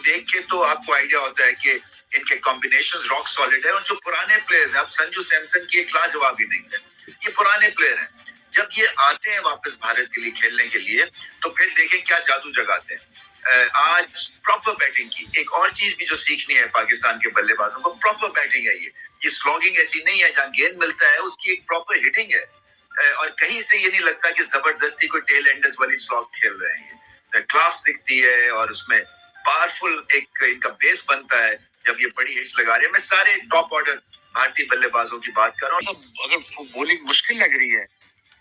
देख के तो आपको आइडिया होता है कि इनके कॉम्बिनेशंस रॉक सॉलिड है। और जो पुराने प्लेयर्स हैं, अब संजू सैमसन की एक लाजवाब इनिंग्स है, ये पुराने प्लेयर हैं, जब ये आते हैं वापस भारत के लिए खेलने के लिए तो फिर देखें क्या जादू जगाते हैं। आज प्रॉपर बैटिंग की एक और चीज भी जो सीखनी है पाकिस्तान के बल्लेबाजों को, प्रॉपर बैटिंग है। ये स्लॉगिंग ऐसी नहीं है जहाँ गेंद मिलता है, उसकी एक प्रॉपर हिटिंग है। और कहीं से ये नहीं लगता कि जबरदस्ती कोई टेल एंडर्स वाली स्लॉग खेल रहे हैं। क्लास दिखती है और उसमें पावरफुल एक इनका बेस बनता है जब ये बड़ी हिट्स लगा रहे हैं। मैं सारे टॉप ऑर्डर भारतीय बल्लेबाजों की बात कर रहा हूँ। अगर बॉलिंग मुश्किल लग रही है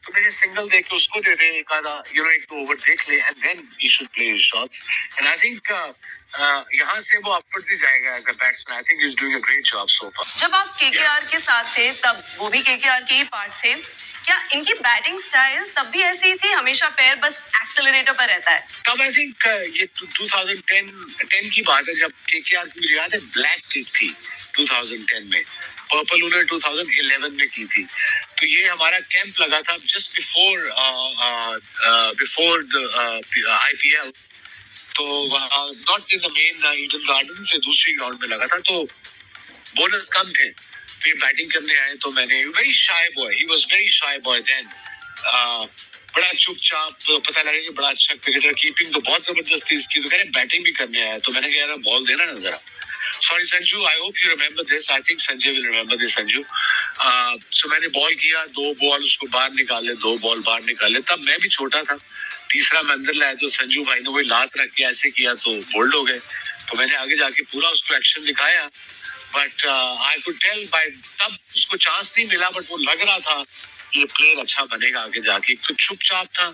तो मेरे सिंगल देख के उसको दे दे, एक आधा एक दो ओवर देख ले, and then he should play his shots. And I think यहाँ से वो अपवर्ड्स ही जाएगा as a batsman. I think he is doing a great job so far. जब आप केकेआर के साथ थे तब वो भी केकेआर के ही पार्ट थे, क्या इनकी बैटिंग स्टाइल तब भी ऐसी ही थी, हमेशा पैर बस एक्सेलरेटर पर रहता है? तब आई थिंक ये 2010 की बात है जब केकेआर की मुझे याद है ब्लैक किक थी 2010 में, पर्पल उन्होंने 2011 में की थी। तो ये हमारा कैंप लगा था जस्ट बिफोर IPL। तो not in the main Eden garden से दूसरी ग्राउंड में लगा था, तो बोनस कम थे। फिर बैटिंग करने आए तो मैंने very shy boy, he was very shy boy then, बड़ा चुपचाप, पता लगा कि बड़ा अच्छा क्रिकेटर, कीपिंग तो बहुत जबरदस्त थी इसकी, तो कह रहे बैटिंग भी करने आया। तो मैंने कहा यार बॉल देना ना जरा। Sorry Sanju, I hope you remember this, I think Sanjay will remember this Sanju. So मैंने बॉल किया, 2 बॉल उसको बाहर निकाले, 2 बॉल बाहर निकाले। तब मैं भी छोटा था, तीसरा मैं अंदर लाया तो संजू भाई ने वही लात रख के ऐसे किया तो बोल्ड हो गए। तो मैंने आगे जाके पूरा उसको एक्शन दिखाया, but I could tell by तब उसको चांस नहीं मिला, बट वो लग रहा था ये प्लेयर अच्छा बनेगा आगे जाके। तो चुपचाप था।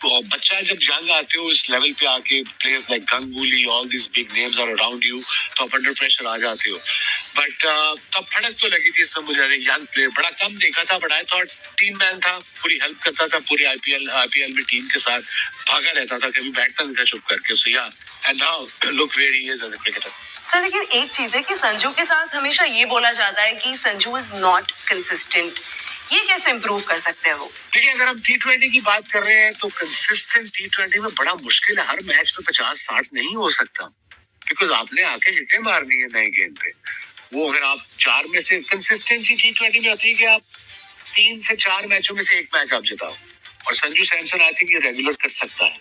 तो बच्चा जब यंग आते हो इस लेवल पे आके, players like Ganguly, all this big names are around you, तो आप अंडर प्रेशर आ जाते हो। बट तब फड़क तो लगी थी इसमें मुझे, यंग प्लेयर बड़ा कम देखा था, but I thought team man था, पूरी हेल्प करता था, पूरी आईपीएल में टीम के साथ भागा रहता था, कभी बैठता नहीं था चुप करके। So yeah, and now look where he is as a cricketer. Sir लेकिन एक चीज है कि संजू के साथ हमेशा ये बोला जाता है कि संजू इज नॉट कंसिस्टेंट, ये कैसे इम्प्रूव कर सकते हैं वो? देखिए, अगर हम T20 की बात कर रहे हैं तो कंसिस्टेंट T20 में बड़ा मुश्किल है। हर मैच में 50-60 नहीं हो सकता, बिकॉज आपने आके हिटें मारनी है नए गेंद पे। वो अगर आप 4 में से, कंसिस्टेंसी T20 में होती है कि आप 3 से 4 मैचों में से 1 मैच आप जिताओ, और संजू सैमसन आई थिंक ये रेगुलर कर सकता है।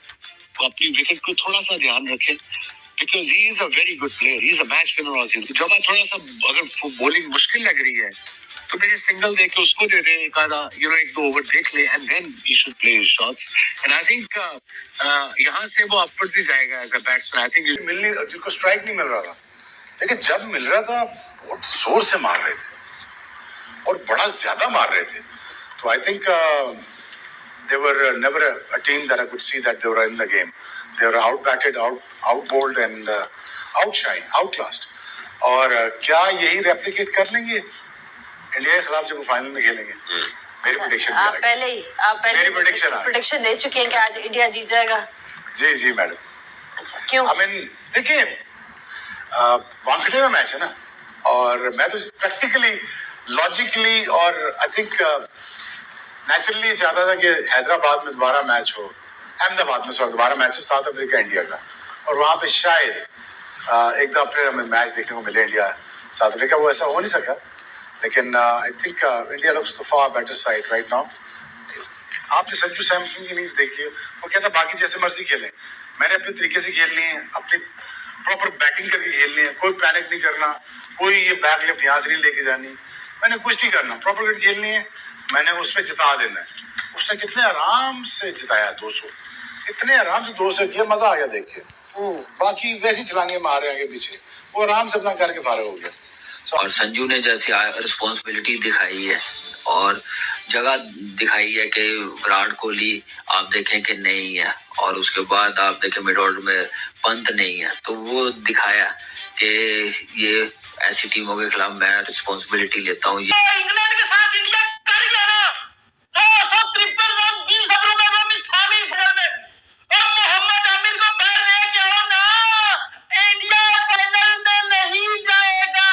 तो अपनी विकेट को थोड़ा सा ध्यान रखें, because he is a very good player, he is a match winner also. जब आप थोड़ा सा, अगर बॉलिंग मुश्किल लग रही है तो मेरे सिंगल देके उसको दे दे, एक आधा एक दो ओवर देख ले, and then he should play his shots. And I think यहाँ से वो अपवर्ड्स ही जाएगा as a batsman. I think मिलने, जिनको स्ट्राइक नहीं मिल रहा था, लेकिन जब मिल रहा था बहुत जोर से मार रहे थे और बड़ा ज्यादा मार रहे थे। तो I think they were never a team that I could see that they were in the game. They were outbatted, outbowled and outshined, outclassed. और क्या यही रेप्लिकेट कर लेंगे इंडिया के खिलाफ जब वो फाइनल में खेलेंगे? मेरी प्रेडिक्शन आप पहले प्रेडिक्शन दे चुके हैं कि आज इंडिया जीत जाएगा। जी मैडम। अच्छा, क्यों? आई मीन देखिए, वानखेड़े में मैच है ना, और मैं तो प्रैक्टिकली, लॉजिकली और आई थिंक नेचुरली चाहता था कि हैदराबाद में दोबारा मैच हो, अहमदाबाद में दोबारा मैच हो साउथ अफ्रीका इंडिया का, और वहाँ पे शायद एक दफा फिर हमें मैच देखने को मिले इंडिया साउथ अफ्रीका। वो ऐसा हो नहीं सका, लेकिन I think India looks to far better side right now. आपने संजू सैमसन की इनिंग्स देखी है, वो कहता बाकी जैसे मर्जी खेलें, मैंने अपने तरीके से खेलनी है, अपनी प्रॉपर बैटिंग करके खेलनी है, कोई पैनिक नहीं करना, कोई ये बैक लेफ्ट यहाँ से नहीं लेके जानी, मैंने कुछ नहीं करना, प्रॉपर करके खेलनी है, मैंने उसमें जिता देना है। उसने कितने आराम से जिताया, 200, इतने आराम से 200 किया, मजा आ गया देख के। बाकी वैसी छलांगे मारे आगे पीछे, वो आराम से अपना करके फारे हो गया। और संजू ने जैसी रिस्पॉन्सिबिलिटी दिखाई है और जगह दिखाई है कि विराट कोहली आप देखें कि नहीं है, और उसके बाद आप देखें मिड ऑर्डर में पंत नहीं है, तो वो दिखाया कि ये ऐसी टीमों के खिलाफ मैं रिस्पॉन्सिबिलिटी लेता हूँ। इंग्लैंड के साथ इंडिया कर गया ना, 253 रन 20 ओवरों में वो सेमीफाइनल में, और मोहम्मद आमिर को घर लेके आओ ना, इंडिया फाइनल में नहीं जाएगा,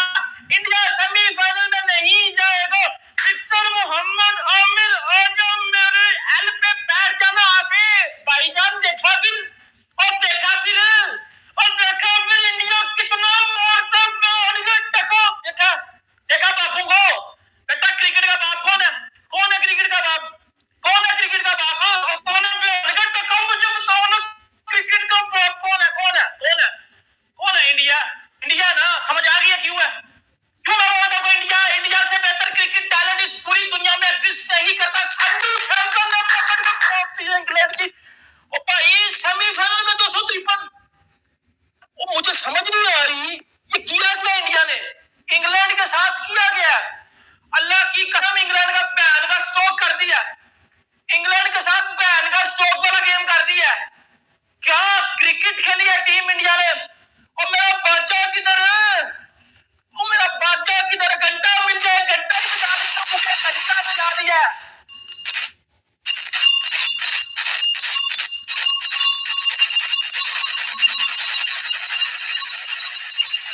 इंडिया सेमीफाइनल में नहीं जाएगा। फिक्सर मोहम्मद आमिर आजा मेरे एल पे बैठ जाना आगे भाईजान। देखा फिर, और देखा फिर, और देखा फिर इंडिया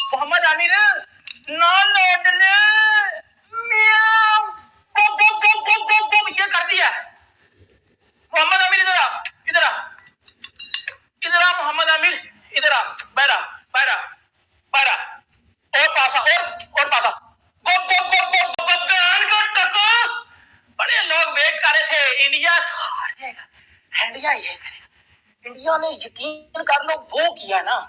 मोहम्मद आमिर ना लौट ले मियां गप गप गप गप गप गप ये कर दिया मोहम्मद आमिर इधर आ इधर आ इधर आ मोहम्मद आमिर इधर आ बैरा बैरा बैरा और पासा और पासा गप गप गप गप गप गप गान का टको बड़े लोग वेट कर रहे थे इंडिया हार जाएगा इंडिया ये करेगा इंडिया ने यकीन कर लो वो किया ना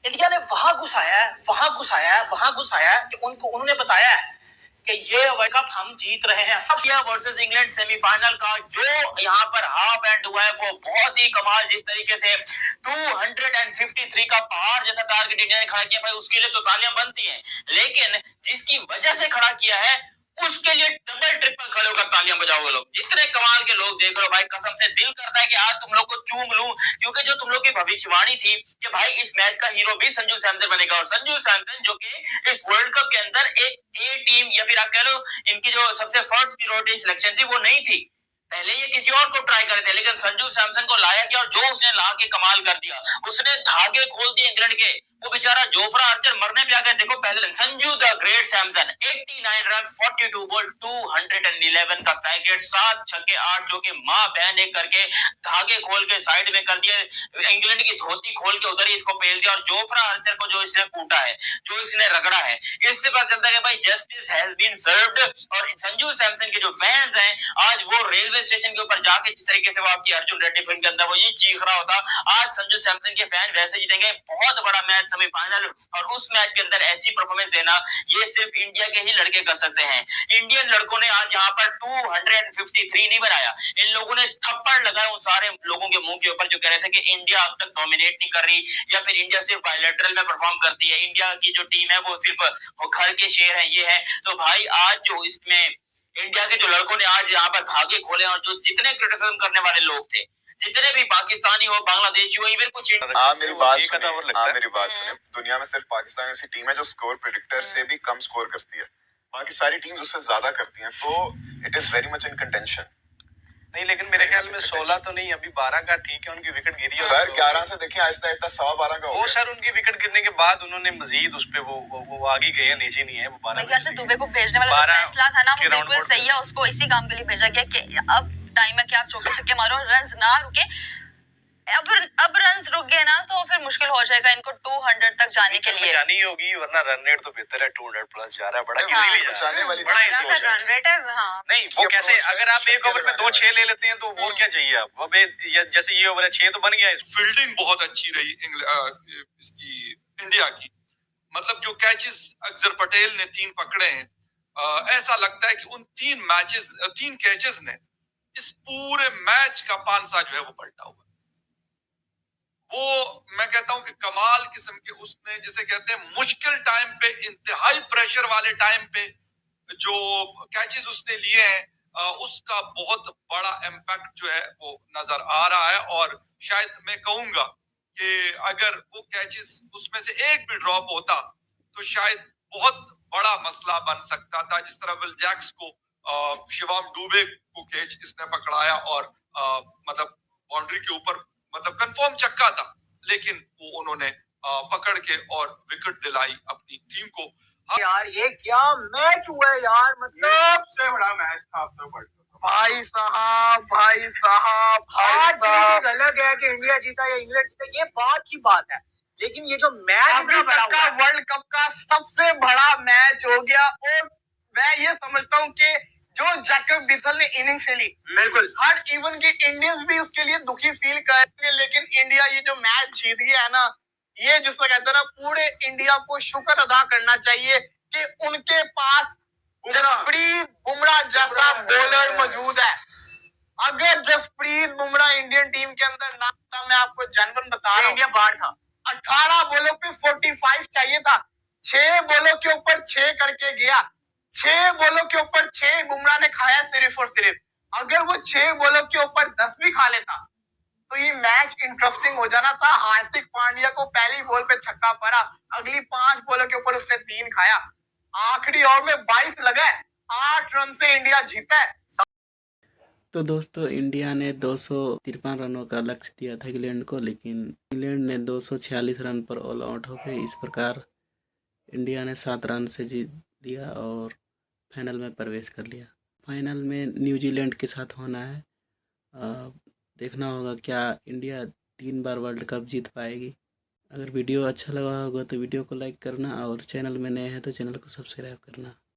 इंडिया ने वहां घुसाया है कि उन्होंने बताया है कि ये वर्ल्ड कप हम जीत रहे हैं सब वर्सेस इंग्लैंड सेमीफाइनल का जो यहाँ पर हाफ एंड हुआ है वो बहुत ही कमाल जिस तरीके से 253 का पहाड़ जैसा टारगेट इंडिया ने खड़ा किया भाई उसके लिए तो तालियां बनती हैं लेकिन जिसकी वजह से खड़ा किया है उसके लिए डबल ट्रिपल खड़े होकर तालियां बजाओगे लोग जितने कमाल के लोग देख रहे हो भाई कसम से दिल करता है कि आज तुम लोग को चूम लूं क्योंकि जो तुम लोग की भविष्यवाणी थी कि भाई इस मैच का हीरो भी संजू सैमसन बनेगा और संजू सैमसन जो कि इस वर्ल्ड कप के अंदर एक ए टीम या फिर आप कह लो इनकी जो सबसे फर्स्ट प्रियोरिटी सिलेक्शन थी वो नहीं थी पहले ये किसी और को ट्राई करे थे लेकिन संजू सैमसन को लाया गया और जो उसने ला के कमाल कर दिया उसने धागे खोल दिए इंग्लैंड के वो बेचारा जोफ्रा आर्चर मरने पे आ गया देखो पहले Sanju the great Samson 89 run 42 ball 211 का स्ट्राइक रेट 7 छक्के 8 चौके मां बहन एक करके धागे खोल के साइड में कर दिए इंग्लैंड की धोती खोल के उधर ही इसको पेल दिया और जोफ्रा आर्चर को जो इसने कूटा है जो इसने रगड़ा है इससे पता चलता है कि भाई जस्टिस हैज बीन सर्व्ड और संजू सैमसन के जो फैंस हैं आज वो रेलवे स्टेशन के ऊपर जाके जिस तरीके से वो आपकी अर्जुन रेड्डी फिल्म के अंदर वो ये चीख रहा होता आज संजू सैमसन के फैन वैसे जीतेंगे बहुत बड़ा मैच सेमीफाइनल और उस मैच के अंदर ऐसी परफॉर्मेंस देना ये सिर्फ इंडिया के ही लड़के कर सकते हैं इंडियन लड़कों ने आज यहाँ पर 253 नहीं बनाया इन लोगों ने थप्पड़ लगाए उन सारे लोगों के मुंह के ऊपर जो कह रहे थे कि इंडिया अब तक डोमिनेट नहीं कर रही या फिर इंडिया सिर्फ बायलैटरल में परफॉर्म करती है इंडिया की जो टीम है वो सिर्फ घर के शेर है ये है तो भाई आज जो इसमें इंडिया के जो लड़कों ने आज यहाँ पर धागे खोले और जो जितने क्रिटिसिज्म करने वाले लोग थे जितने भी पाकिस्तानी हो बांग्लादेशी हो इवन कुछ मेरी बात सुने दुनिया में सिर्फ पाकिस्तान ऐसी टीम है जो स्कोर प्रेडिक्टर से भी कम स्कोर करती है बाकी सारी टीम्स उससे ज्यादा करती हैं तो it is very much in contention नहीं लेकिन मेरे ख्याल में 16 तो नहीं अभी 12 का ठीक है उनकी विकेट गिरी सर 11 से देखिए आहिस्ता आहिस्ता 12.25 का वो सर उनकी विकेट गिरने के बाद उन्होंने मजीद उस पे वो आगे गए नीचे नहीं है वो 12 से दुबे को भेजने वाला जो फैसला था ना वो बिल्कुल सही है उसको इसी काम के लिए भेजा गया कि अब टाइम है कि आप चौके छक्के मारो रन ना रुके अब रन रुक गए ना तो फिर मुश्किल हो जाएगा इनको 200 तक जाने के लिए जानी होगी वरना रन रेट तो बेहतर है 200 प्लस जा रहा है बड़ा इजीली जा रहा है बड़ा रन रेट है हाँ नहीं वो कैसे अगर आप एक ओवर में 2-6 ले लेते हैं तो और क्या चाहिए आप अब जैसे ये ओवर है 6 तो बन गया फील्डिंग बहुत अच्छी रही इसकी इंडिया की मतलब जो कैचेस अक्सर पटेल ने 3 पकड़े हैं ऐसा लगता है कि उन 3 कैचेस ने इस पूरे मैच का पांसा जो है वो पलटा हुआ वो मैं कहता हूं कि कमाल किस्म के उसने जिसे कहते हैं मुश्किल टाइम पे इंतहाई प्रेशर वाले टाइम पे जो कैचेस उसने लिए हैं उसका बहुत बड़ा इम्पैक्ट जो है वो नजर आ रहा है और शायद मैं कहूंगा कि अगर वो कैचेस उसमें से एक भी ड्रॉप होता तो शायद बहुत बड़ा मसला बन सकता था जिस तरह विल जैक्स को शिवम दुबे को कैच इसने पकड़ाया और मतलब बाउंड्री के ऊपर मतलब कंफर्म चक्का था लेकिन वो उन्होंने पकड़ के और विकेट दिलाई अपनी टीम को यार ये क्या मैच हुआ है यार मतलब सबसे बड़ा मैच था अब तक भाई साहब आज चीज अलग है कि इंडिया जीता या इंग्लैंड जीता ये बात की बात है लेकिन ये जो मैच अभी तक का वर्ल्ड कप का सबसे बड़ा मैच हो गया और मैं ये समझता हूँ कि जो जैकब डिसल ने इनिंग्स खेली बिल्कुल हर इवन के इंडियंस भी उसके लिए दुखी फील करेंगे लेकिन इंडिया ये जो मैच जीत गया है ना ये जिसको कहते हैं ना पूरे इंडिया को शुक्र अदा करना चाहिए कि उनके पास जसप्रीत बुमराह जैसा बॉलर मौजूद है अगर जसप्रीत बुमराह इंडियन टीम के अंदर ना था मैं आपको जनवन बता रहा हूँ इंडिया बाहर था 18 बॉलों पे 45 चाहिए था 6 बॉलों के ऊपर 6 करके गया 6 बॉलों के ऊपर 6 बुमराह ने खाया सिर्फ और सिर्फ अगर वो 6 बॉलों के ऊपर 10 भी खा लेता तो ये मैच इंटरेस्टिंग हो जाना था हार्दिक पांड्या को पहली बॉल पे छक्का पड़ा अगली 5 बॉलों के ऊपर उसने 3 खाया आखिरी ओवर में 22 लगा 8 रन से इंडिया जीता है। तो दोस्तों इंडिया ने 253 रनों का लक्ष्य दिया था इंग्लैंड को लेकिन इंग्लैंड ने 246 रन पर ऑल आउट हो गए। इस प्रकार इंडिया ने 7 रन से जीत लिया और फाइनल में प्रवेश कर लिया। फाइनल में न्यूजीलैंड के साथ होना है। देखना होगा क्या इंडिया 3 बार वर्ल्ड कप जीत पाएगी। अगर वीडियो अच्छा लगा होगा तो वीडियो को लाइक करना और चैनल में नए हैं तो चैनल को सब्सक्राइब करना।